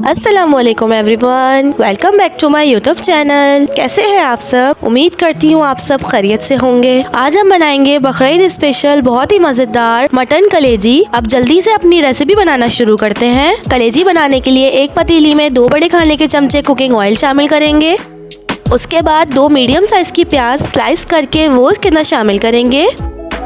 अस्सलामुअलैकुम everyone, welcome back to my YouTube channel. कैसे हैं आप सब? उम्मीद करती हूँ आप सब खैरियत से होंगे। आज हम बनाएंगे बकरीद स्पेशल बहुत ही मजेदार मटन कलेजी। अब जल्दी से अपनी रेसिपी बनाना शुरू करते हैं। कलेजी बनाने के लिए एक पतीली में 2 बड़े खाने के चमचे कुकिंग ऑयल शामिल करेंगे। उसके बाद 2 मीडियम साइज की प्याज स्लाइस करके वो इसके अंदर शामिल करेंगे।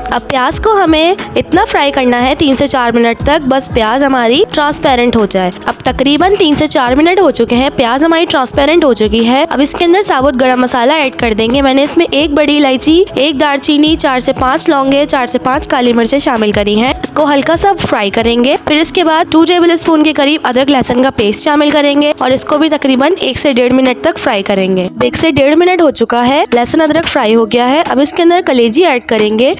अब प्याज को हमें इतना फ्राई करना है 3 से 4 मिनट तक, बस प्याज हमारी ट्रांसपेरेंट हो जाए। अब तकरीबन 3 से 4 मिनट हो चुके हैं, प्याज हमारी ट्रांसपेरेंट हो चुकी है। अब इसके अंदर साबुत गरम मसाला ऐड कर देंगे। मैंने इसमें 1 बड़ी इलायची, 1 दालचीनी, 4 से 5 लौंगे, 4 से 5 काली मिर्चें शामिल करी हैं। इसको हल्का सा फ्राई करेंगे। फिर इसके बाद 2 टेबल स्पून के करीब अदरक लहसुन का पेस्ट शामिल करेंगे और इसको भी तकरीबन 1 से 1.5 मिनट तक फ्राई करेंगे। 1 से 1.5 मिनट हो चुका है, लहसुन अदरक फ्राई हो गया है। अब इसके अंदर कलेजी ऐड करेंगे।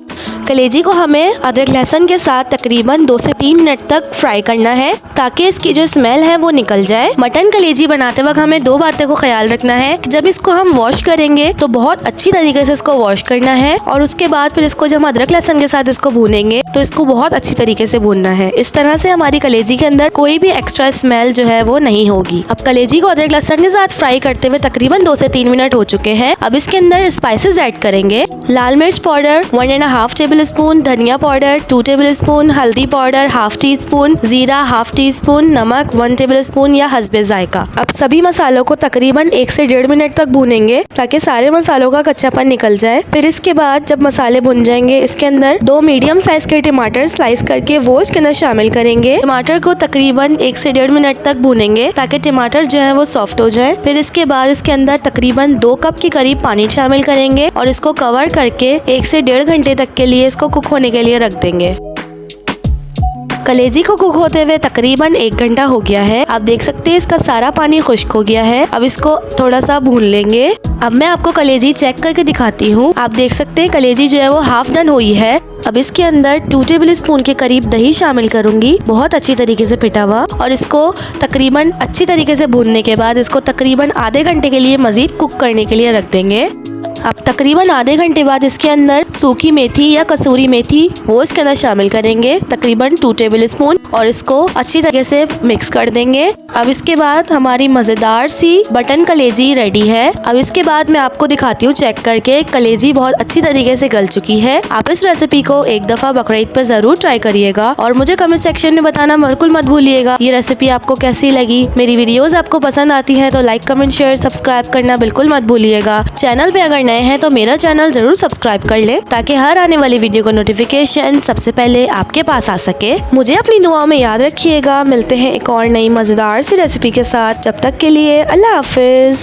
कलेजी को हमें अदरक लहसुन के साथ तकरीबन 2 से 3 मिनट तक फ्राई करना है ताकि इसकी जो स्मेल है वो निकल जाए। मटन कलेजी बनाते वक्त हमें 2 बातें को ख्याल रखना है। जब इसको हम वॉश करेंगे तो बहुत अच्छी तरीके से इसको वॉश करना है और उसके बाद फिर इसको जब हम अदरक लहसुन के साथ इसको भूनेंगे तो इसको बहुत अच्छी तरीके से भूनना है। इस तरह से हमारी कलेजी के अंदर कोई भी एक्स्ट्रा स्मेल जो है वो नहीं होगी। अब कलेजी को अदरक लहसुन के साथ फ्राई करते हुए तकरीबन 2 से 3 मिनट हो चुके हैं। अब इसके अंदर स्पाइसेस ऐड करेंगे। लाल मिर्च पाउडर 1.5 टेबल स्पून, धनिया पाउडर 2 टेबल स्पून, हल्दी पाउडर 1/2 टी स्पून, जीरा 1/2 टी स्पून, नमक 1 टेबल स्पून या हस्बे जायका। अब सभी मसालों को तकरीबन 1 से 1.5 मिनट तक भूनेंगे ताकि सारे मसालों का कच्चापन निकल जाए। फिर इसके बाद जब मसाले भुन जाएंगे इसके अंदर 2 मीडियम साइज के टमाटर स्लाइस करके वो इसके अंदर शामिल करेंगे। टमाटर को तकरीबन 1 से 1.5 मिनट तक भूनेंगे ताकि टमाटर जो है वो सॉफ्ट हो जाए। फिर इसके बाद इसके अंदर तकरीबन 2 कप के करीब पानी शामिल करेंगे और इसको कवर करके 1 से 1.5 घंटे तक के लिए इसको कुक होने के लिए रख देंगे। कलेजी को कुक होते हुए तकरीबन 1 घंटा हो गया है। आप देख सकते हैं इसका सारा पानी खुश्क हो गया है। अब इसको थोड़ा सा भून लेंगे। अब मैं आपको कलेजी चेक करके दिखाती हूँ। आप देख सकते हैं कलेजी जो है वो हाफ डन हुई है। अब इसके अंदर 2 टेबल स्पून के करीब दही शामिल करूंगी, बहुत अच्छी तरीके से पिटा हुआ, और इसको तकरीबन अच्छी तरीके से भूनने के बाद इसको तकरीबन आधे घंटे के लिए मजीद कुक करने के लिए रख देंगे। अब तकरीबन आधे घंटे बाद इसके अंदर सूखी मेथी या कसूरी मेथी वो इसके अंदर शामिल करेंगे तकरीबन 2 टेबल स्पून और इसको अच्छी तरीके से मिक्स कर देंगे। अब इसके बाद हमारी मज़ेदार सी मटन कलेजी रेडी है। अब इसके बाद मैं आपको दिखाती हूँ चेक करके, कलेजी बहुत अच्छी तरीके से गल चुकी है। आप इस रेसिपी को एक दफ़ा बकरीद पर ज़रूर ट्राई करिएगा और मुझे कमेंट सेक्शन में बताना बिल्कुल मत भूलिएगा ये रेसिपी आपको कैसी लगी। मेरी वीडियोज़ आपको पसंद आती हैं तो लाइक, कमेंट, शेयर, सब्सक्राइब करना बिल्कुल मत भूलिएगा। चैनल पे अगर नए हैं तो मेरा चैनल जरूर सब्सक्राइब कर ले ताकि हर आने वाली वीडियो का नोटिफिकेशन सबसे पहले आपके पास आ सके। मुझे अपनी दुआओं में याद रखिएगा। मिलते हैं एक और नई मजेदार सी रेसिपी के साथ। जब तक के लिए अल्लाह हाफिज।